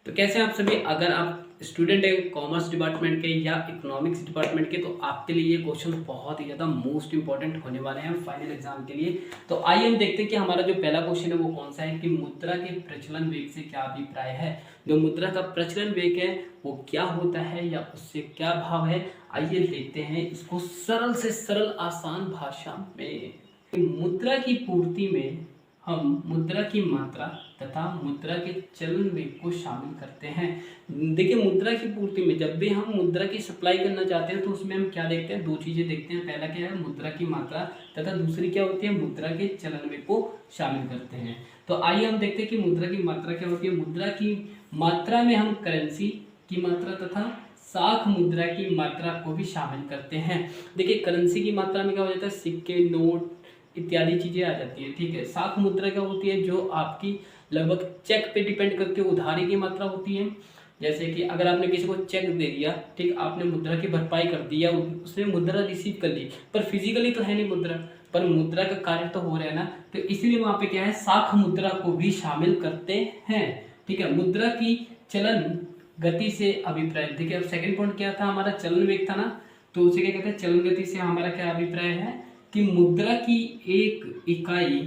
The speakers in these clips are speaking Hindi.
तो कैसे हैं आप सभी। अगर आप स्टूडेंट है कॉमर्स डिपार्टमेंट के या इकोनॉमिक्स डिपार्टमेंट के, तो आपके लिए ये क्वेश्चन बहुत ही ज़्यादा मोस्ट इंपॉर्टेंट होने वाले हैं फाइनल एग्जाम के लिए। तो आइए हम देखते हैं कि हमारा जो पहला क्वेश्चन है वो कौन सा है कि मुद्रा के प्रचलन वेग से क्या अभिप्राय है। जो मुद्रा का प्रचलन वेग है वो क्या होता है या उससे क्या भाव है, आइए देखते हैं इसको सरल से सरल आसान भाषा में। मुद्रा की पूर्ति में हम मुद्रा की मात्रा तथा मुद्रा के चलन वेग को शामिल करते हैं। देखिए, मुद्रा की पूर्ति में जब भी हम मुद्रा की सप्लाई करना चाहते हैं तो उसमें हम क्या देखते हैं, दो चीजें देखते हैं। पहला क्या है, मुद्रा की मात्रा, तथा दूसरी क्या होती है, मुद्रा के चलन वेग को शामिल करते हैं। तो आइए हम देखते हैं कि मुद्रा की मात्रा क्या होती है। मुद्रा की मात्रा में हम करेंसी की मात्रा तथा साख मुद्रा की मात्रा को भी शामिल करते हैं। देखिए, करेंसी की मात्रा में क्या हो जाता है, सिक्के, नोट इत्यादि चीजें आ जाती है। ठीक है, साख मुद्रा क्या होती है, जो आपकी लगभग चेक पे डिपेंड करके उधारी की मात्रा होती है। जैसे कि अगर आपने किसी को चेक दे दिया, ठीक, आपने मुद्रा की भरपाई कर दी या उसने मुद्रा रिसीव कर ली, पर फिजिकली तो है नहीं मुद्रा, पर मुद्रा का कार्य तो हो रहा है ना, तो इसलिए वहां पे क्या है, साख मुद्रा को भी शामिल करते हैं। ठीक है, मुद्रा की चलन गति से अभिप्राय। देखिए, अब सेकंड पॉइंट क्या था हमारा, चलन वेग था ना, तो उसे क्या कहते हैं, चलन गति से हमारा क्या अभिप्राय है कि मुद्रा की एक इकाई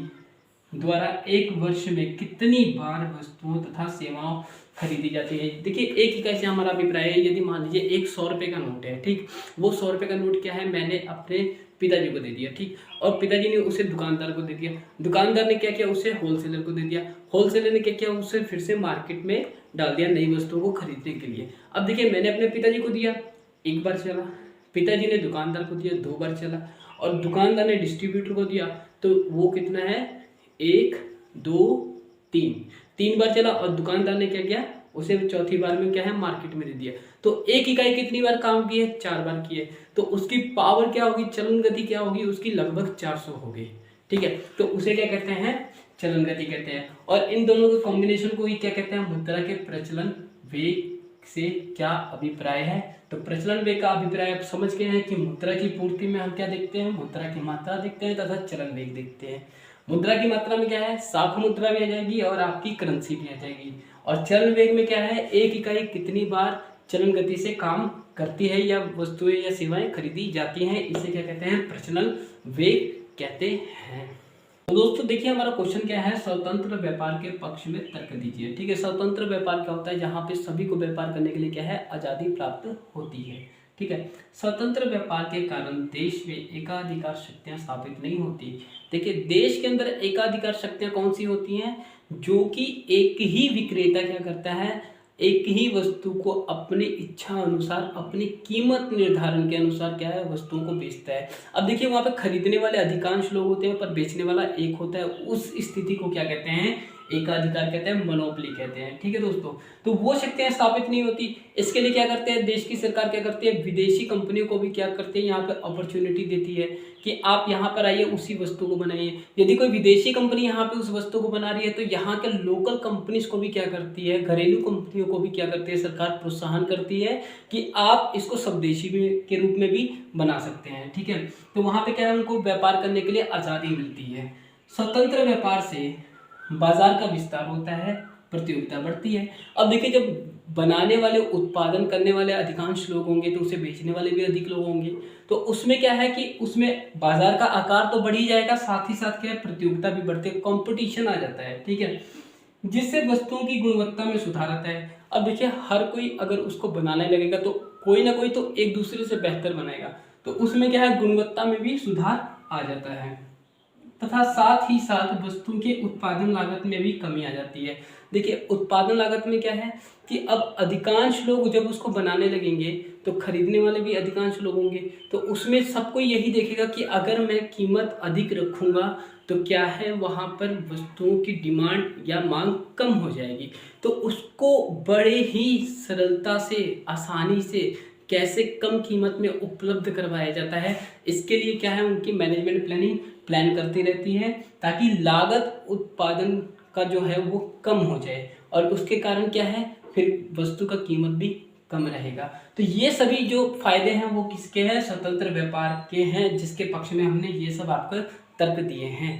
द्वारा एक वर्ष में कितनी बार वस्तुओं तथा सेवाओं खरीदी जाती है। देखिए, एक इकाई से हमारा अभिप्राय है, यदि मान लीजिए एक 100 रुपये का नोट है, ठीक, वो 100 रुपये का नोट क्या है, मैंने अपने पिताजी को दे दिया, ठीक, और पिताजी ने उसे दुकानदार को दे दिया, दुकानदार ने क्या किया, उसे होलसेलर को दे दिया, होलसेलर ने क्या किया, उसे फिर से मार्केट में डाल दिया नई वस्तुओं को खरीदने के लिए। अब देखिए, मैंने अपने पिताजी को दिया, एक बार चला, पिताजी ने दुकानदार को दिया, 2 बार चला, और दुकानदार ने डिस्ट्रीब्यूटर को दिया, तो वो कितना है, 1 2 3, 3 बार चला, और दुकानदार ने क्या किया, उसे चौथी बार में क्या है, मार्केट में दे दिया। तो एक इकाई कितनी बार काम की है, 4 बार की है, तो उसकी पावर क्या होगी, चलन गति क्या होगी, उसकी लगभग 400 होगी। ठीक है, तो उसे क्या कहते हैं, चलन गति कहते हैं। और इन दोनों के कॉम्बिनेशन को ही क्या कहते हैं, मुद्रा के प्रचलन वेग से क्या अभिप्राय है। तो प्रचलन वेग का अभिप्राय आप समझ गए हैं कि मुद्रा की पूर्ति में हम क्या देखते हैं, मुद्रा की मात्रा देखते हैं तथा चलन वेग देखते हैं। मुद्रा की मात्रा में क्या है, साख मुद्रा भी आ जाएगी और आपकी करेंसी भी आ जाएगी। और चलन वेग में क्या है, एक इकाई कितनी बार चलन गति से काम करती है या वस्तुएं या सेवाएं खरीदी जाती हैं, इसे क्या कहते हैं, प्रचलन वेग कहते हैं। तो दोस्तों देखिए, हमारा क्वेश्चन क्या है, स्वतंत्र व्यापार के पक्ष में तर्क दीजिए। ठीक है, स्वतंत्र व्यापार क्या होता है, जहां पे सभी को व्यापार करने के लिए क्या है, आजादी प्राप्त होती है। ठीक है, स्वतंत्र व्यापार के कारण देश में एकाधिकार शक्तियां स्थापित नहीं होती। देखिए, देश के अंदर एकाधिकार शक्तियां कौन सी होती हैं, जो कि एक ही विक्रेता क्या करता है, एक ही वस्तु को अपनी इच्छा अनुसार अपनी कीमत निर्धारण के अनुसार क्या है, वस्तुओं को बेचता है। अब देखिए, वहां पे खरीदने वाले अधिकांश लोग होते हैं पर बेचने वाला एक होता है, उस स्थिति को क्या कहते हैं, एकाधिकार कहते हैं, मोनोपोली कहते हैं। ठीक है दोस्तों, तो वो शक्तियां स्थापित नहीं होती। इसके लिए क्या करते हैं, देश की सरकार क्या करती है, विदेशी कंपनियों को भी क्या करती है, यहाँ पे अपॉर्चुनिटी देती है कि आप यहाँ पर आइए, उसी वस्तु को बनाइए। यदि कोई विदेशी कंपनी यहाँ पे उस वस्तु को बना रही है तो यहाँ के लोकल कंपनीज को भी क्या करती है, घरेलू कंपनियों को भी क्या करती है, सरकार प्रोत्साहन करती है कि आप इसको स्वदेशी के रूप में भी बना सकते हैं। ठीक है, तो वहाँ पे क्या है, उनको व्यापार करने के लिए आज़ादी मिलती है। स्वतंत्र व्यापार से बाजार का विस्तार होता है, प्रतियोगिता बढ़ती है। अब देखिए, जब बनाने वाले, उत्पादन करने वाले अधिकांश लोग होंगे तो उसे बेचने वाले भी अधिक लोग होंगे, तो उसमें क्या है कि उसमें बाजार का आकार तो बढ़ ही जाएगा, साथ ही साथ क्या है, प्रतियोगिता भी बढ़ती है, कंपटीशन आ जाता है। ठीक है, जिससे वस्तुओं की गुणवत्ता में सुधार आता है। अब देखिए, हर कोई अगर उसको बनाने लगेगा तो कोई ना कोई तो एक दूसरे से बेहतर बनाएगा, तो उसमें क्या है, गुणवत्ता में भी सुधार आ जाता है, तथा साथ ही साथ वस्तु के उत्पादन लागत में भी कमी आ जाती है। देखिए, उत्पादन लागत में क्या है कि अब अधिकांश लोग जब उसको बनाने लगेंगे तो खरीदने वाले भी अधिकांश लोग होंगे, तो उसमें सबको यही देखेगा कि अगर मैं कीमत अधिक रखूंगा तो क्या है, वहाँ पर वस्तुओं की डिमांड या मांग कम हो जाएगी। तो उसको बड़े ही सरलता से, आसानी से कैसे कम कीमत में उपलब्ध करवाया जाता है, इसके लिए क्या है, उनकी मैनेजमेंट प्लानिंग प्लान करती रहती है, ताकि लागत उत्पादन का जो है वो कम हो जाए, और उसके कारण क्या है, फिर वस्तु का कीमत भी कम रहेगा। तो ये सभी जो फायदे हैं वो किसके हैं, स्वतंत्र व्यापार के हैं, जिसके पक्ष में हमने ये सब आपको तर्क दिए हैं।